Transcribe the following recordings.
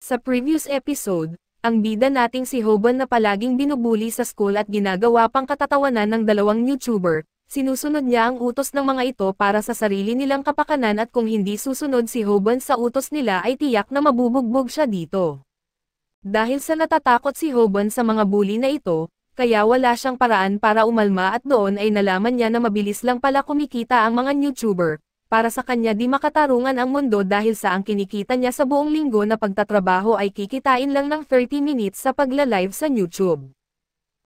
Sa previous episode, ang bida nating si Hoban na palaging binubuli sa school at ginagawa pang katatawanan ng dalawang YouTuber, sinusunod niya ang utos ng mga ito para sa sarili nilang kapakanan at kung hindi susunod si Hoban sa utos nila ay tiyak na mabubugbog siya dito. Dahil sa natatakot si Hoban sa mga bully na ito, kaya wala siyang paraan para umalma at doon ay nalaman niya na mabilis lang pala kumikita ang mga YouTuber. Para sa kanya di makatarungan ang mundo dahil sa ang kinikita niya sa buong linggo na pagtatrabaho ay kikitain lang ng 30 minutes sa pagla-live sa YouTube.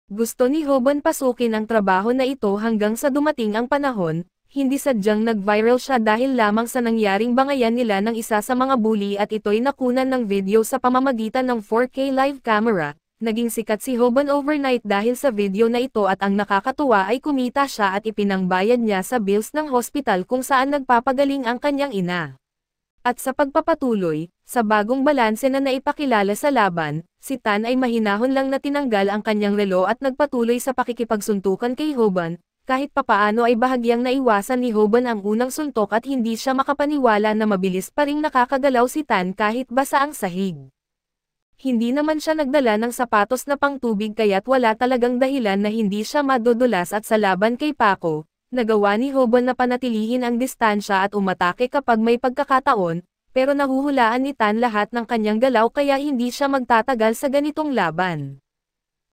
Gusto ni Hoban pasukin ang trabaho na ito hanggang sa dumating ang panahon, hindi sadyang nag-viral siya dahil lamang sa nangyaring bangayan nila ng isa sa mga bully at ito'y nakunan ng video sa pamamagitan ng 4K live camera. Naging sikat si Hoban overnight dahil sa video na ito at ang nakakatuwa ay kumita siya at ipinangbayad niya sa bills ng hospital kung saan nagpapagaling ang kanyang ina. At sa pagpapatuloy, sa bagong balanse na naipakilala sa laban, si Tan ay mahinahon lang na tinanggal ang kanyang relo at nagpatuloy sa pakikipagsuntukan kay Hoban, kahit papaano ay bahagyang naiwasan ni Hoban ang unang suntok at hindi siya makapaniwala na mabilis pa ring nakakagalaw si Tan kahit basa ang sahig. Hindi naman siya nagdala ng sapatos na pangtubig kaya't wala talagang dahilan na hindi siya madudulas at sa laban kay Paco, nagawa ni Hoban na panatilihin ang distansya at umatake kapag may pagkakataon, pero nahuhulaan ni Tan lahat ng kanyang galaw kaya hindi siya magtatagal sa ganitong laban.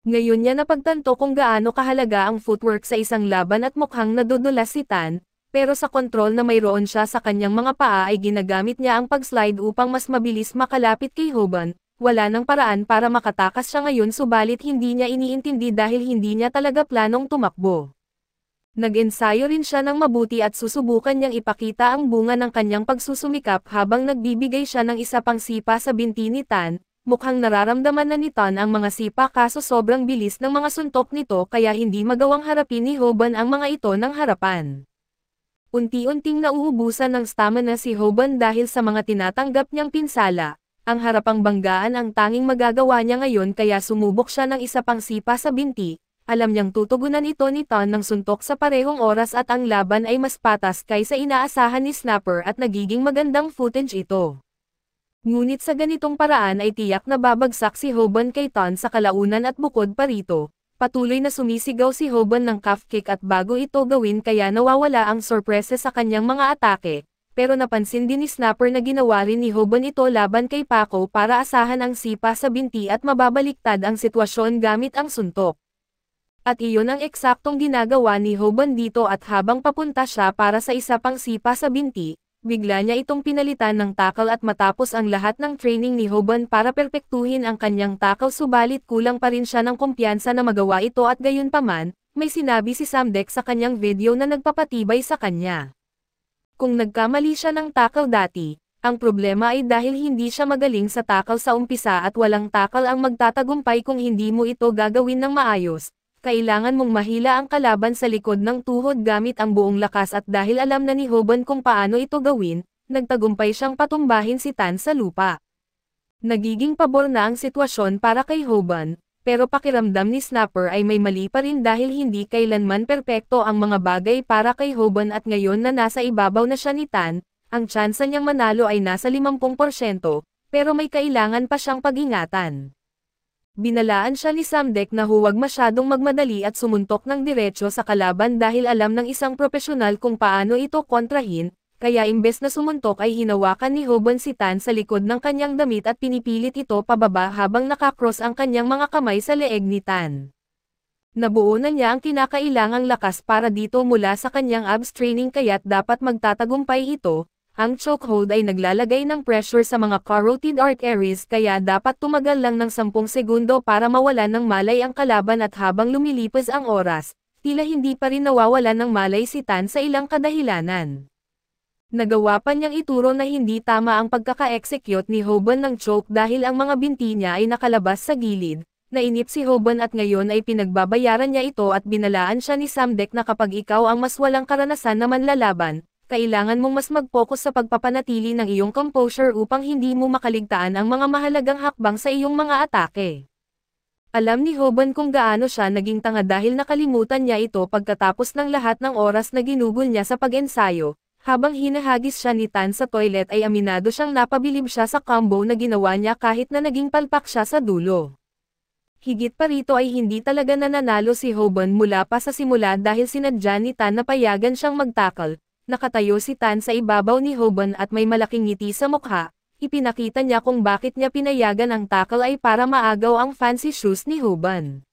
Ngayon niya napagtanto kung gaano kahalaga ang footwork sa isang laban at mukhang nadudulas si Tan, pero sa kontrol na mayroon siya sa kanyang mga paa ay ginagamit niya ang pag-slide upang mas mabilis makalapit kay Hoban. Wala nang paraan para makatakas siya ngayon subalit hindi niya iniintindi dahil hindi niya talaga planong tumakbo. Nag-ensayo rin siya ng mabuti at susubukan niyang ipakita ang bunga ng kanyang pagsusumikap habang nagbibigay siya ng isa pang sipa sa binti ni Tan. Mukhang nararamdaman na ni Tan ang mga sipa kaso sobrang bilis ng mga suntok nito kaya hindi magawang harapin ni Hoban ang mga ito ng harapan. Unti-unting nauubusan ng stamina si Hoban dahil sa mga tinatanggap niyang pinsala. Ang harapang banggaan ang tanging magagawa niya ngayon kaya sumubok siya ng isa pang sipa sa binti, alam niyang tutugunan ito ni Tan ng suntok sa parehong oras at ang laban ay mas patas kaysa inaasahan ni Snapper at nagiging magandang footage ito. Ngunit sa ganitong paraan ay tiyak na babagsak si Hoban kay Tan sa kalaunan at bukod pa rito, patuloy na sumisigaw si Hoban ng calf kick at bago ito gawin kaya nawawala ang sorpresa sa kanyang mga atake. Pero napansin din ni Snapper na ginawa rin ni Hoban ito laban kay Paco para asahan ang sipa sa binti at mababaliktad ang sitwasyon gamit ang suntok. At iyon ang eksaktong ginagawa ni Hoban dito at habang papunta siya para sa isa pang sipa sa binti, bigla niya itong pinalitan ng tackle at matapos ang lahat ng training ni Hoban para perpektuhin ang kanyang tackle subalit kulang pa rin siya ng kumpiyansa na magawa ito at gayunpaman, may sinabi si Samdek sa kanyang video na nagpapatibay sa kanya. Kung nagkamali siya ng tackle dati, ang problema ay dahil hindi siya magaling sa tackle sa umpisa at walang tackle ang magtatagumpay kung hindi mo ito gagawin ng maayos. Kailangan mong mahila ang kalaban sa likod ng tuhod gamit ang buong lakas at dahil alam na ni Hoban kung paano ito gawin, nagtagumpay siyang patumbahin si Tan sa lupa. Nagiging pabor na ang sitwasyon para kay Hoban. Pero pakiramdam ni Snapper ay may mali pa rin dahil hindi kailanman perpekto ang mga bagay para kay Hoban at ngayon na nasa ibabaw na siya ni Tan, ang tsansa niyang manalo ay nasa 50%, pero may kailangan pa siyang pag-ingatan. Binalaan siya ni Samdek na huwag masyadong magmadali at sumuntok ng diretso sa kalaban dahil alam ng isang profesional kung paano ito kontrahin, kaya imbes na sumuntok ay hinawakan ni Hoban si Tan sa likod ng kanyang damit at pinipilit ito pababa habang nakakross ang kanyang mga kamay sa leeg ni Tan. Nabuo na niya ang kinakailangang lakas para dito mula sa kanyang abs training kaya't dapat magtatagumpay ito. Ang chokehold ay naglalagay ng pressure sa mga carotid arteries kaya dapat tumagal lang ng 10 segundo para mawalan ng malay ang kalaban at habang lumilipas ang oras, tila hindi pa rin nawawalan ng malay si Tan sa ilang kadahilanan. Nagawa pa niyang ituro na hindi tama ang pagkaka-execute ni Hoban ng choke dahil ang mga binti niya ay nakalabas sa gilid. Nainip si Hoban at ngayon ay pinagbabayaran niya ito at binalaan siya ni Samdek na kapag ikaw ang mas walang karanasan na manlalaban, kailangan mong mas mag-focus sa pagpapanatili ng iyong composure upang hindi mo makaligtaan ang mga mahalagang hakbang sa iyong mga atake. Alam ni Hoban kung gaano siya naging tanga dahil nakalimutan niya ito pagkatapos ng lahat ng oras na ginugol niya sa pag-ensayo. Habang hinahagis siya ni Tan sa toilet ay aminado siyang napabilib siya sa combo na ginawa niya kahit na naging palpak siya sa dulo. Higit pa rito ay hindi talaga nananalo si Hoban mula pa sa simula dahil sinadya ni Tan na payagan siyang magtakal. Nakatayo si Tan sa ibabaw ni Hoban at may malaking ngiti sa mukha. Ipinakita niya kung bakit niya pinayagan ang tackle ay para maagaw ang fancy shoes ni Hoban.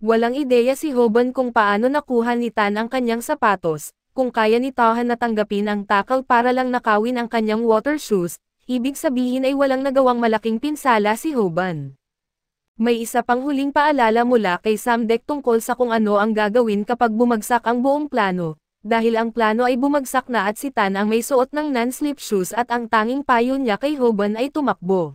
Walang ideya si Hoban kung paano nakuha ni Tan ang kanyang sapatos. Kung kaya ni Tahan na tanggapin ang tackle para lang nakawin ang kanyang water shoes, ibig sabihin ay walang nagawang malaking pinsala si Hoban. May isa pang huling paalala mula kay Sam Deck tungkol sa kung ano ang gagawin kapag bumagsak ang buong plano. Dahil ang plano ay bumagsak na at si Tan ang may suot ng non-slip shoes at ang tanging payo niya kay Hoban ay tumakbo.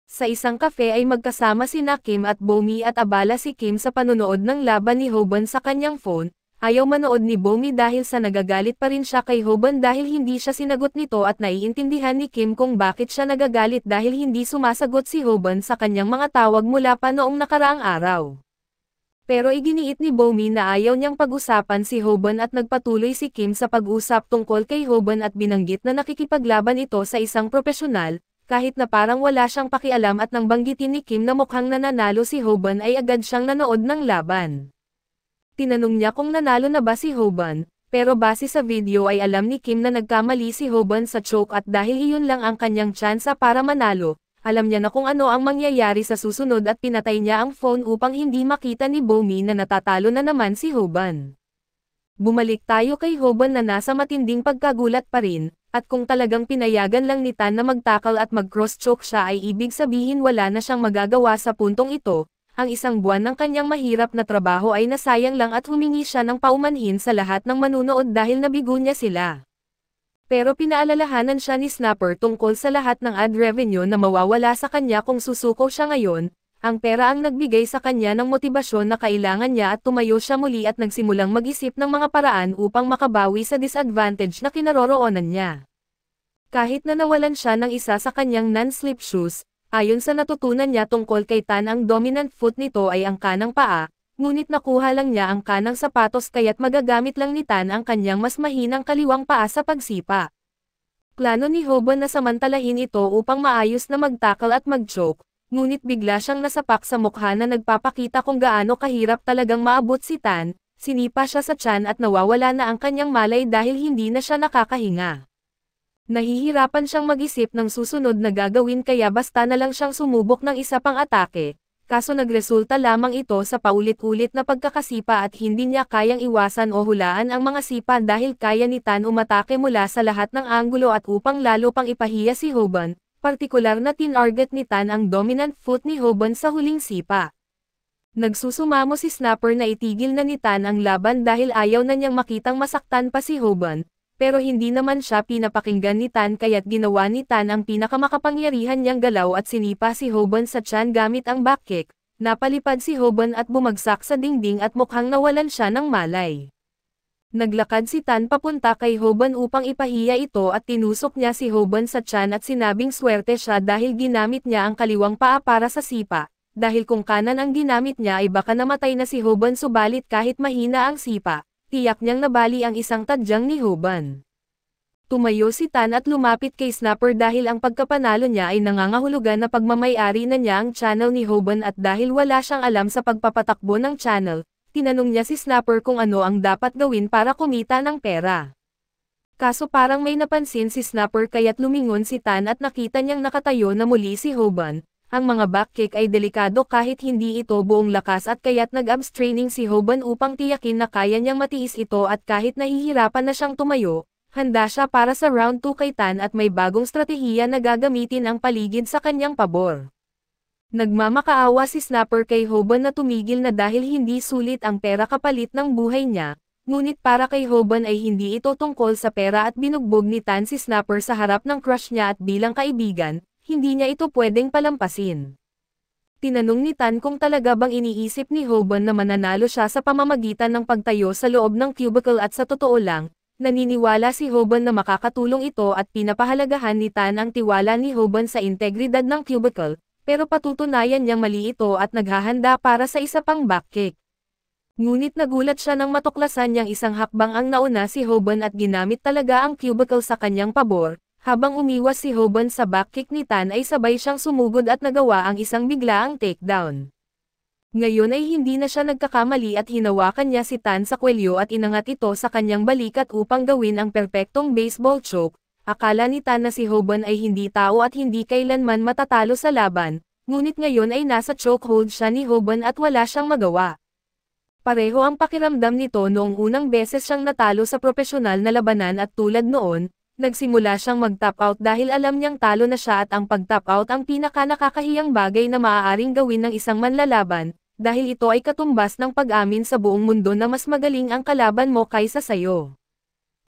Sa isang cafe ay magkasama sina Kim at Bomi at abala si Kim sa panonood ng laban ni Hoban sa kanyang phone. Ayaw manood ni Bomi dahil sa nagagalit pa rin siya kay Hoban dahil hindi siya sinagot nito at naiintindihan ni Kim kung bakit siya nagagalit dahil hindi sumasagot si Hoban sa kanyang mga tawag mula pa noong nakaraang araw. Pero iginiit ni Bomi na ayaw niyang pag-usapan si Hoban at nagpatuloy si Kim sa pag-usap tungkol kay Hoban at binanggit na nakikipaglaban ito sa isang profesional, kahit na parang wala siyang pakialam at nang banggitin ni Kim na mukhang nananalo si Hoban ay agad siyang nanood ng laban. Tinanong niya kung nanalo na ba si Hoban, pero base sa video ay alam ni Kim na nagkamali si Hoban sa choke at dahil iyon lang ang kanyang tsansa para manalo, alam niya na kung ano ang mangyayari sa susunod at pinatay niya ang phone upang hindi makita ni Bomi na natatalo na naman si Hoban. Bumalik tayo kay Hoban na nasa matinding pagkagulat pa rin, at kung talagang pinayagan lang ni Tan na magtakal at mag-cross-choke siya ay ibig sabihin wala na siyang magagawa sa puntong ito. Ang isang buwan ng kanyang mahirap na trabaho ay nasayang lang at humingi siya ng paumanhin sa lahat ng manunood dahil nabigo niya sila. Pero pinaalalahanan siya ni Snapper tungkol sa lahat ng ad revenue na mawawala sa kanya kung susuko siya ngayon. Ang pera ang nagbigay sa kanya ng motibasyon na kailangan niya at tumayo siya muli at nagsimulang mag-isip ng mga paraan upang makabawi sa disadvantage na kinaroroonan niya. Kahit na nawalan siya ng isa sa kanyang non-slip shoes, ayon sa natutunan niya tungkol kay Tan ang dominant foot nito ay ang kanang paa, ngunit nakuha lang niya ang kanang sapatos kaya't magagamit lang ni Tan ang kanyang mas mahinang kaliwang paa sa pagsipa. Plano ni Hoban na samantalahin ito upang maayos na magtakal at mag-choke, ngunit bigla siyang nasapak sa mukha na nagpapakita kung gaano kahirap talagang maabot si Tan, sinipa siya sa tiyan at nawawala na ang kanyang malay dahil hindi na siya nakakahinga. Nahihirapan siyang mag-isip ng susunod na gagawin kaya basta na lang siyang sumubok ng isa pang atake, kaso nagresulta lamang ito sa paulit-ulit na pagkakasipa at hindi niya kayang iwasan o hulaan ang mga sipa dahil kaya ni Tan umatake mula sa lahat ng anggulo at upang lalo pang ipahiya si Hoban, partikular na tinarget ni Tan ang dominant foot ni Hoban sa huling sipa. Nagsusumamo si Snapper na itigil na ni Tan ang laban dahil ayaw na niyang makitang masaktan pa si Hoban. Pero hindi naman siya pinapakinggan ni Tan kaya't ginawa ni Tan ang pinakamakapangyarihan niyang galaw at sinipa si Hoban sa tiyan gamit ang back kick, napalipad si Hoban at bumagsak sa dingding at mukhang nawalan siya ng malay. Naglakad si Tan papunta kay Hoban upang ipahiya ito at tinusok niya si Hoban sa tiyan at sinabing swerte siya dahil ginamit niya ang kaliwang paa para sa sipa, dahil kung kanan ang ginamit niya ay baka namatay na si Hoban subalit kahit mahina ang sipa. Tiyak niyang nabali ang isang tadyang ni Hoban. Tumayo si Tan at lumapit kay Snapper dahil ang pagkapanalo niya ay nangangahulugan na pagmamay-ari na niya ang channel ni Hoban at dahil wala siyang alam sa pagpapatakbo ng channel, tinanong niya si Snapper kung ano ang dapat gawin para kumita ng pera. Kaso parang may napansin si Snapper kaya't lumingon si Tan at nakita niyang nakatayo na muli si Hoban. Ang mga back kick ay delikado kahit hindi ito buong lakas at kaya't nag-abs training si Hoban upang tiyakin na kaya niyang matiis ito at kahit nahihirapan na siyang tumayo, handa siya para sa round 2 kay Tan at may bagong strategiya na gagamitin ang paligid sa kanyang pabor. Nagmamakaawa si Snapper kay Hoban na tumigil na dahil hindi sulit ang pera kapalit ng buhay niya, ngunit para kay Hoban ay hindi ito tungkol sa pera at binugbog ni Tan si Snapper sa harap ng crush niya at bilang kaibigan, hindi niya ito pwedeng palampasin. Tinanong ni Tan kung talaga bang iniisip ni Hoban na mananalo siya sa pamamagitan ng pagtayo sa loob ng cubicle at sa totoo lang, naniniwala si Hoban na makakatulong ito at pinapahalagahan ni Tan ang tiwala ni Hoban sa integridad ng cubicle, pero patutunayan niyang mali ito at naghahanda para sa isa pang back kick. Ngunit nagulat siya nang matuklasan niyang isang hakbang ang nauna si Hoban at ginamit talaga ang cubicle sa kanyang pabor. Habang umiwas si Hoban sa backkick ni Tan ay sabay siyang sumugod at nagawa ang isang biglaang takedown. Ngayon ay hindi na siya nagkakamali at hinawakan niya si Tan sa kwelyo at inangat ito sa kanyang balikat upang gawin ang perpektong baseball choke. Akala ni Tan na si Hoban ay hindi tao at hindi kailanman matatalo sa laban, ngunit ngayon ay nasa chokehold siya ni Hoban at wala siyang magawa. Pareho ang pakiramdam nito noong unang beses siyang natalo sa propesyonal na labanan at tulad noon, nagsimula siyang mag-tap out dahil alam niyang talo na siya at ang pag-tap out ang pinaka-nakakahiyang bagay na maaaring gawin ng isang manlalaban, dahil ito ay katumbas ng pag-amin sa buong mundo na mas magaling ang kalaban mo kaysa sayo.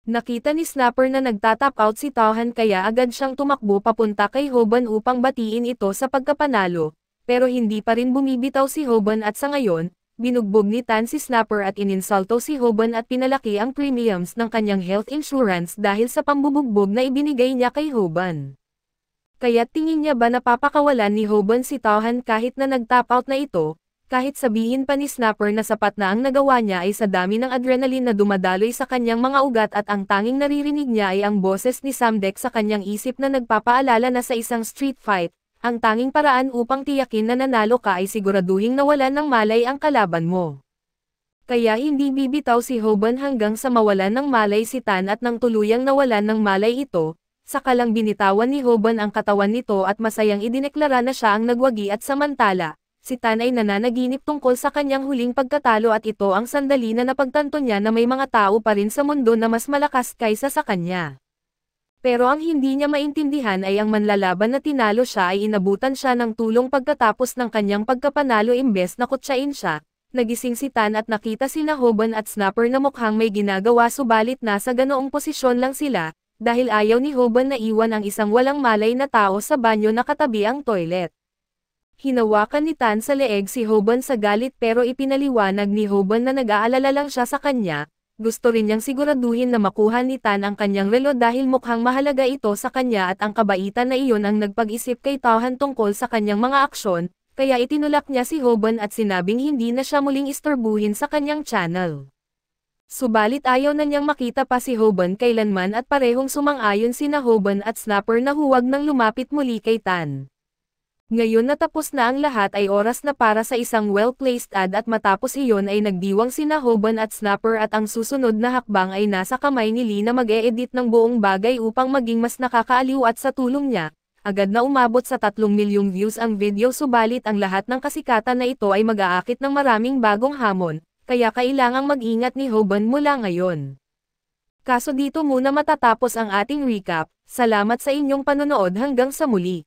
Nakita ni Snapper na nagtatap out si Tauhan kaya agad siyang tumakbo papunta kay Hoban upang batiin ito sa pagkapanalo, pero hindi pa rin bumibitaw si Hoban at sa ngayon, binugbog ni Tan si Snapper at ininsulto si Hoban at pinalaki ang premiums ng kanyang health insurance dahil sa pambubugbog na ibinigay niya kay Hoban. Kaya tingin niya ba napapakawalan ni Hoban si Tauhan kahit na nag-tap out na ito, kahit sabihin pa ni Snapper na sapat na ang nagawa niya ay sa dami ng adrenaline na dumadaloy sa kanyang mga ugat at ang tanging naririnig niya ay ang boses ni Samdek sa kanyang isip na nagpapaalala na sa isang street fight, ang tanging paraan upang tiyakin na nanalo ka ay siguraduhing nawalan ng malay ang kalaban mo. Kaya hindi bibitaw si Hoban hanggang sa mawalan ng malay si Tan at nang tuluyang nawalan ng malay ito, saka lang binitawan ni Hoban ang katawan nito at masayang idineklara na siya ang nagwagi at samantala, si Tan ay nananaginip tungkol sa kanyang huling pagkatalo at ito ang sandali na napagtanto niya na may mga tao pa rin sa mundo na mas malakas kaysa sa kanya. Pero ang hindi niya maintindihan ay ang manlalaban na tinalo siya ay inabutan siya ng tulong pagkatapos ng kanyang pagkapanalo imbes na kutsain siya. Nagising si Tan at nakita sina Hoban at Snapper na mukhang may ginagawa subalit nasa ganoong posisyon lang sila, dahil ayaw ni Hoban na iwan ang isang walang malay na tao sa banyo na katabi ang toilet. Hinawakan ni Tan sa leeg si Hoban sa galit pero ipinaliwanag ni Hoban na nag-aalala lang siya sa kanya. Gusto rin niyang siguraduhin na makuha ni Tan ang kanyang relo dahil mukhang mahalaga ito sa kanya at ang kabaitan na iyon ang nagpag-isip kay Tauhan tungkol sa kanyang mga aksyon, kaya itinulak niya si Hoban at sinabing hindi na siya muling istorbuhin sa kanyang channel. Subalit ayaw na niyang makita pa si Hoban kailanman at parehong sumang-ayon sina Hoban at Snapper na huwag nang lumapit muli kay Tan. Ngayon na tapos na ang lahat ay oras na para sa isang well-placed ad at matapos iyon ay nagdiwang sina Hoban at Snapper at ang susunod na hakbang ay nasa kamay ni Lee na mag-e-edit ng buong bagay upang maging mas nakakaaliw at sa tulong niya, agad na umabot sa 3 milyong views ang video subalit ang lahat ng kasikatan na ito ay mag-aakit ng maraming bagong hamon, kaya kailangang mag-ingat ni Hoban mula ngayon. Kaso dito muna matatapos ang ating recap, salamat sa inyong panonood hanggang sa muli.